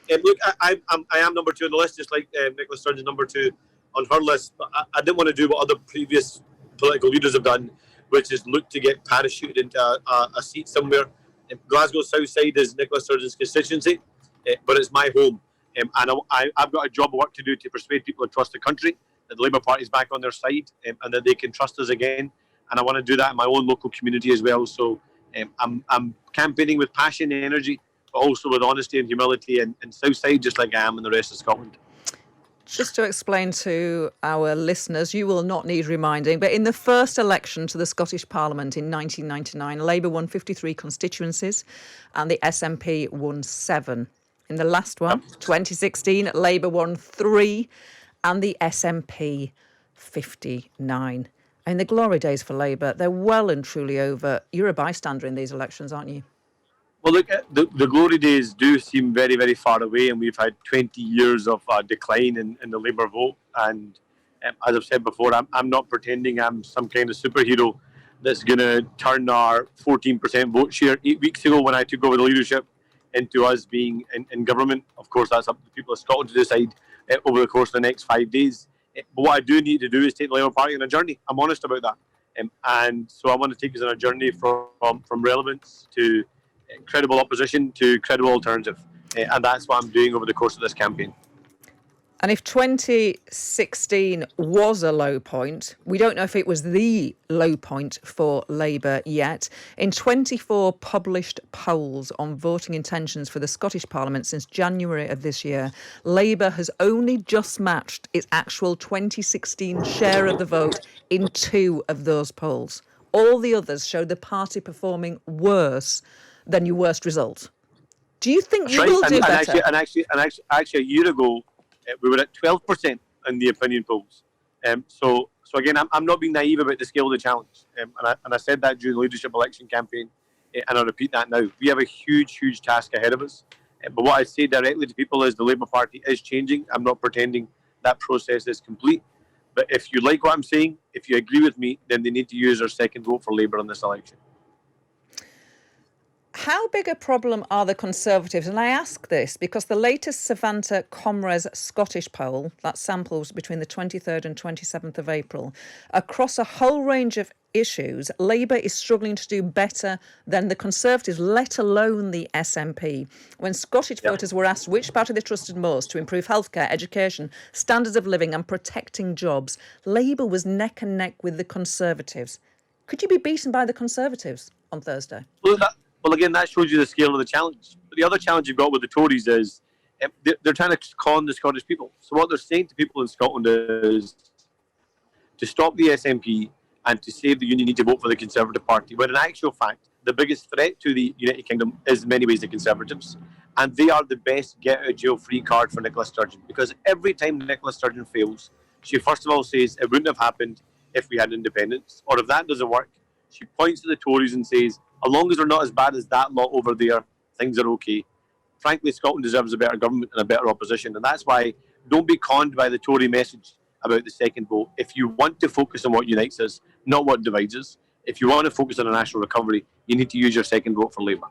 Look, I am number two on the list, just like Nicola Sturgeon's number two on her list. But I didn't want to do what other previous political leaders have done, which is look to get parachuted into a seat somewhere. Glasgow South Side is Nicola Sturgeon's constituency, but it's my home. And I've got a job of work to do to persuade people across the country that the Labour Party is back on their side, and that they can trust us again. And I want to do that in my own local community as well. So I'm campaigning with passion and energy, but also with honesty and humility and Southside, just like I am in the rest of Scotland. Just to explain to our listeners, you will not need reminding, but in the first election to the Scottish Parliament in 1999, Labour won 53 constituencies and the SNP won 7. In the last one, 2016, Labour won 3 and the SNP 59. And the glory days for Labour, they're well and truly over. You're a bystander in these elections, aren't you? Well, look, the glory days do seem very, very far away, and we've had 20 years of decline in the Labour vote. And as I've said before, I'm not pretending I'm some kind of superhero that's going to turn our 14% vote share 8 weeks ago when I took over the leadership into us being in government. Of course, that's up to the people of Scotland to decide over the course of the next 5 days. But what I do need to do is take the Labour Party on a journey. I'm honest about that. And so I want to take us on a journey from relevance to credible opposition to credible alternative. And that's what I'm doing over the course of this campaign. And if 2016 was a low point, we don't know if it was the low point for Labour yet. In 24 published polls on voting intentions for the Scottish Parliament since January of this year, Labour has only just matched its actual 2016 share of the vote in 2 of those polls. All the others showed the party performing worse than your worst result. Do you think you will do better? Actually, a year ago, we were at 12% in the opinion polls. So again, I'm not being naive about the scale of the challenge. And I said that during the leadership election campaign, and I repeat that now. We have a huge, huge task ahead of us. But what I say directly to people is the Labour Party is changing. I'm not pretending that process is complete. But if you like what I'm saying, if you agree with me, then they need to use their second vote for Labour in this election. How big a problem are the Conservatives? And I ask this because the latest Savanta Comres Scottish poll, that samples between the 23rd and 27th of April, across a whole range of issues, Labour is struggling to do better than the Conservatives, let alone the SNP. When Scottish voters were asked which party they trusted most to improve healthcare, education, standards of living and protecting jobs, Labour was neck and neck with the Conservatives. Could you be beaten by the Conservatives on Thursday? Well, again, that shows you the scale of the challenge. But the other challenge you've got with the Tories is they're trying to con the Scottish people. So what they're saying to people in Scotland is to stop the SNP and to save the Union, you need to vote for the Conservative Party. When in actual fact, the biggest threat to the United Kingdom is in many ways the Conservatives. And they are the best get-out-of-jail-free card for Nicola Sturgeon. Because every time Nicola Sturgeon fails, she first of all says it wouldn't have happened if we had independence. Or if that doesn't work, she points to the Tories and says, as long as they're not as bad as that lot over there, things are okay. Frankly, Scotland deserves a better government and a better opposition. And that's why don't be conned by the Tory message about the second vote. If you want to focus on what unites us, not what divides us, if you want to focus on a national recovery, you need to use your second vote for Labour.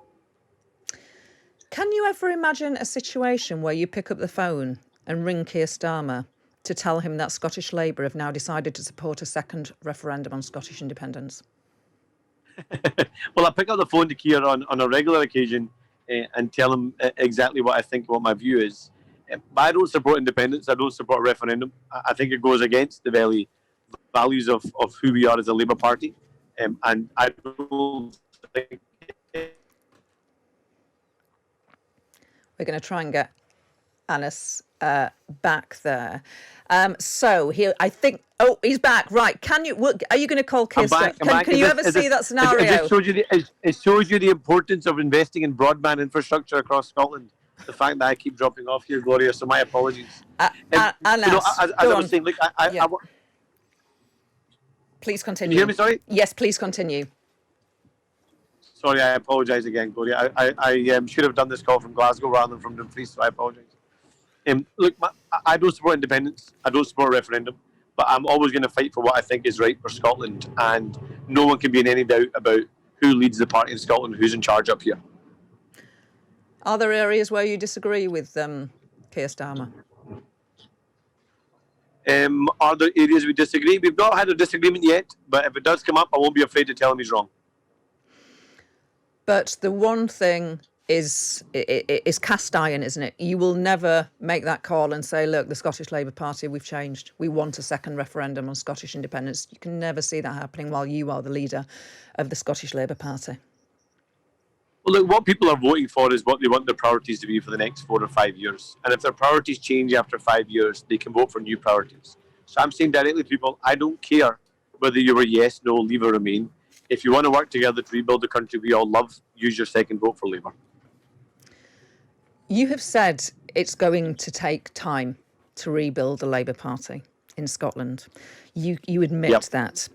Can you ever imagine a situation where you pick up the phone and ring Keir Starmer to tell him that Scottish Labour have now decided to support a second referendum on Scottish independence? Well, I pick up the phone to Keir on a regular occasion and tell him exactly what I think, what my view is. But I don't support independence. I don't support a referendum. I think it goes against the very values of who we are as a Labour Party. And I don't think... We're going to try and get Anas back there. So here, I think. Oh, he's back. Right? Can you? Are you going to call Keir Starmer? Can you ever see that scenario? It shows you the importance of investing in broadband infrastructure across Scotland. The fact that I keep dropping off here, Gloria. So my apologies. Anas, as I was saying, look, please continue. Can you hear me? Sorry. Yes, please continue. Sorry, I apologise again, Gloria. I should have done this call from Glasgow rather than from Dumfries, so I apologise. Look, I don't support independence. I don't support a referendum. But I'm always going to fight for what I think is right for Scotland. And no one can be in any doubt about who leads the party in Scotland, who's in charge up here. Are there areas where you disagree with Keir Starmer? Are there areas we disagree? We've not had a disagreement yet, but if it does come up, I won't be afraid to tell him he's wrong. But the one thing is cast iron, isn't it? You will never make that call and say, look, the Scottish Labour Party, we've changed. We want a second referendum on Scottish independence. You can never see that happening while you are the leader of the Scottish Labour Party. Well, look, what people are voting for is what they want their priorities to be for the next 4 or 5 years. And if their priorities change after 5 years, they can vote for new priorities. So I'm saying directly to people, I don't care whether you were yes, no, leave or remain. If you want to work together to rebuild the country we all love, use your second vote for Labour. You have said it's going to take time to rebuild the Labour Party in Scotland. You admit that.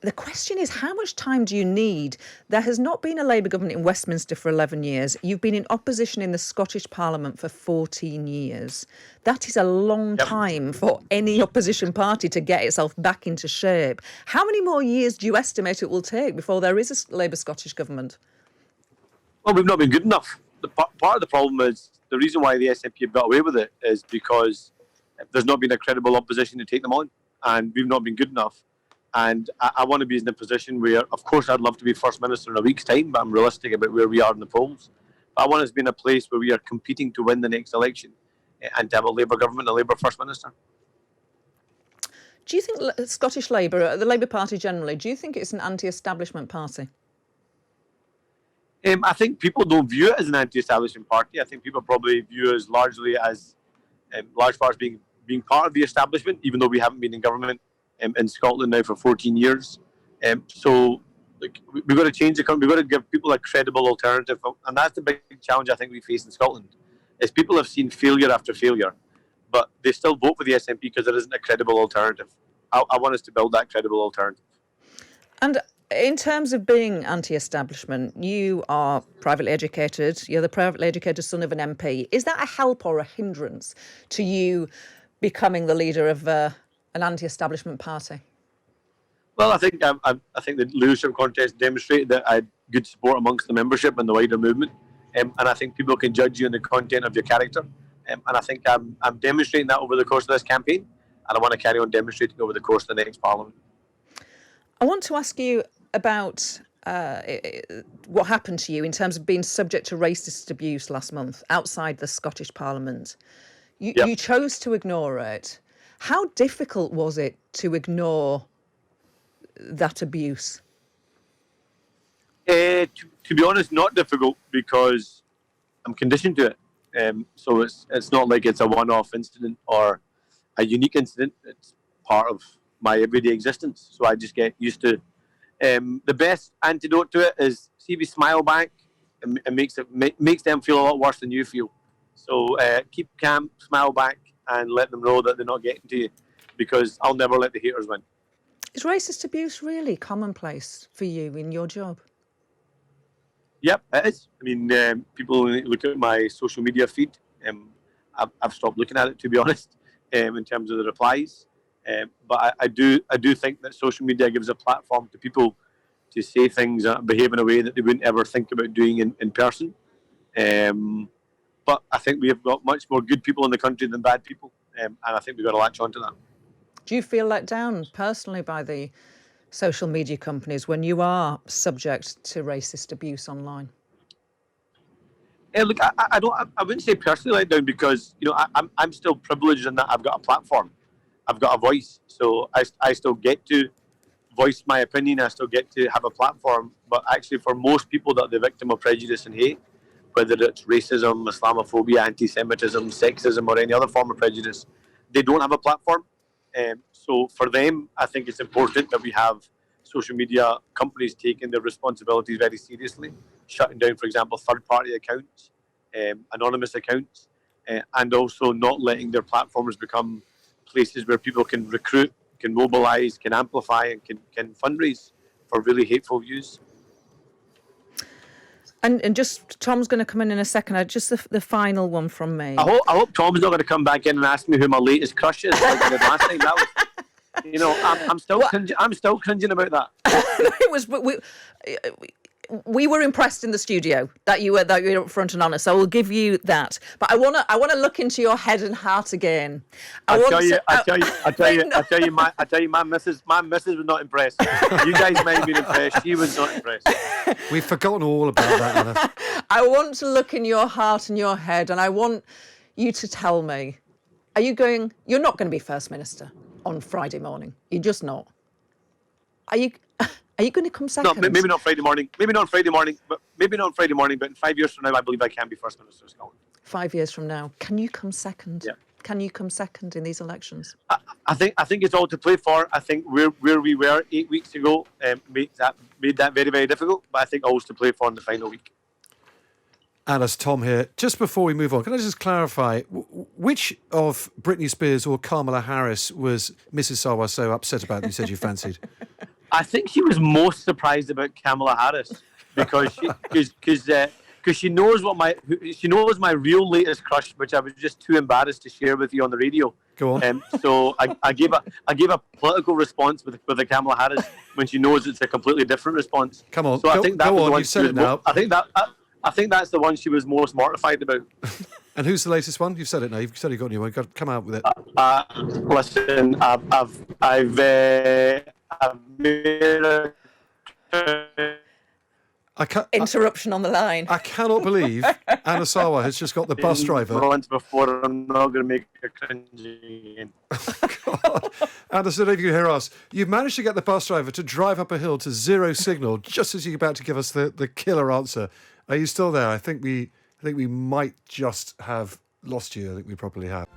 The question is, how much time do you need? There has not been a Labour government in Westminster for 11 years. You've been in opposition in the Scottish Parliament for 14 years. That is a long time for any opposition party to get itself back into shape. How many more years do you estimate it will take before there is a Labour Scottish government? Well, we've not been good enough. Part of the problem is the reason why the SNP have got away with it is because there's not been a credible opposition to take them on, and we've not been good enough. And I want to be in a position where, of course, I'd love to be First Minister in a week's time, but I'm realistic about where we are in the polls. But I want us to be in a place where we are competing to win the next election and to have a Labour government, a Labour First Minister. Do you think Scottish Labour, the Labour Party generally, do you think it's an anti-establishment party? I think people don't view it as an anti-establishment party. I think people probably view it largely as large parts being part of the establishment, even though we haven't been in government in Scotland now for 14 years. So we've got to change the country. We've got to give people a credible alternative. And that's the big challenge I think we face in Scotland, is people have seen failure after failure, but they still vote for the SNP because there isn't a credible alternative. I want us to build that credible alternative. And in terms of being anti-establishment, you are privately educated. You're the privately educated son of an MP. Is that a help or a hindrance to you becoming the leader of an anti-establishment party? Well, I think the leadership contest demonstrated that I had good support amongst the membership and the wider movement, and I think people can judge you on the content of your character, and I think I'm demonstrating that over the course of this campaign, and I want to carry on demonstrating over the course of the next Parliament. I want to ask you about what happened to you in terms of being subject to racist abuse last month outside the Scottish Parliament. You chose to ignore it. How difficult was it to ignore that abuse? To be honest, not difficult, because I'm conditioned to it. So it's not like it's a one-off incident or a unique incident. It's part of my everyday existence. So I just get used to it. The best antidote to it is, see if you smile back, and it makes them feel a lot worse than you feel. So keep calm, smile back, and let them know that they're not getting to you, because I'll never let the haters win. Is racist abuse really commonplace for you in your job? Yep, it is. I mean, people look at my social media feed. I've stopped looking at it, to be honest, in terms of the replies. But I do think that social media gives a platform to people to say things and behave in a way that they wouldn't ever think about doing in person. But I think we have got much more good people in the country than bad people, and I think we've got to latch onto that. Do you feel let down personally by the social media companies when you are subject to racist abuse online? Look, I wouldn't say personally let down, because I'm still privileged in that I've got a platform, I've got a voice, so I still get to voice my opinion, I still get to have a platform. But actually, for most people that are the victim of prejudice and hate, whether it's racism, Islamophobia, anti-Semitism, sexism, or any other form of prejudice, they don't have a platform. So for them, I think it's important that we have social media companies taking their responsibilities very seriously, shutting down, for example, third-party accounts, anonymous accounts, and also not letting their platforms become places where people can recruit, can mobilise, can amplify, and can fundraise for really hateful views. And just, Tom's going to come in a second. Just the final one from me. I hope Tom's not going to come back in and ask me who my latest crush is, like he did last time. That was, I'm still cringing about that. It was. we were impressed in the studio that you were upfront and honest. So we'll give you that. But I wanna look into your head and heart again. I tell you, my missus was not impressed. You guys might have been impressed. She was not impressed. We've forgotten all about that, Anna. I want to look in your heart and your head, and I want you to tell me: you're not going to be First Minister on Friday morning. You're just not. Are you going to come second? No, maybe not Friday morning. Maybe not Friday morning. But in 5 years from now, I believe I can be First Minister of Scotland. 5 years from now, can you come second? Yeah. Can you come second in these elections? I think it's all to play for. I think where we were 8 weeks ago made that very, very difficult. But I think all's to play for in the final week. Alice, Tom here. Just before we move on, can I just clarify, which of Britney Spears or Kamala Harris was Mrs. Sarwar so upset about that you said you fancied? I think she was most surprised about Kamala Harris because she knows my real latest crush, which I was just too embarrassed to share with you on the radio. Go on. So I gave a political response with the Kamala Harris when she knows it's a completely different response. Come on, so I think that was the one you've said it now. I think that's the one she was most mortified about. And who's the latest one? You've said it now. You've said you got a new one. You've got to come out with it. Listen, I've made a interruption on the line. I cannot believe Anna Sarwar has just got the bus driver. Once before, I'm not going to make a cringe again. God. Anderson, if you hear us, you've managed to get the bus driver to drive up a hill to zero signal just as you're about to give us the killer answer. Are you still there? I think we might just have lost you. I think we probably have.